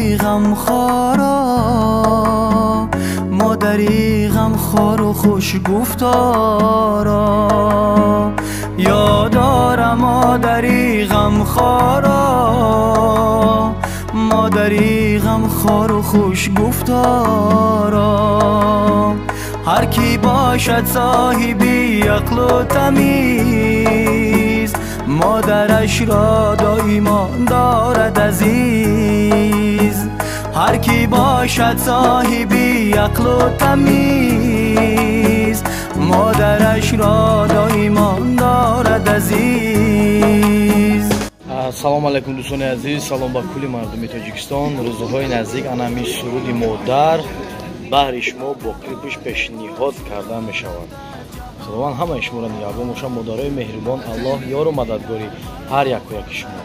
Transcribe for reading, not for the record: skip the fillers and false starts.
مادری غمخوارا، مادری غمخوار و خوش گفتارا. یادارم مادری غمخوارا، مادری غمخوار و خوش گفتارا. هر کی باشد صاحبی عقل و تمیز، مادرش را دایما دارد عزیز. هر کی باشد صاحبی عقل و تمیز، مادرش را دایما دارد عزیز. салом алайкум дӯстони азиз, салом ба кулли мардуми Тоҷикистон. рӯзҳои наздик анами суруди модар баҳри шумо бо клипиш пешниҳод карда мешавад. худованд ҳамаи шуморо нигаҳбон бошад. модарои меҳрубон, аллоҳ ёру мададгори ҳар яку яки шумо.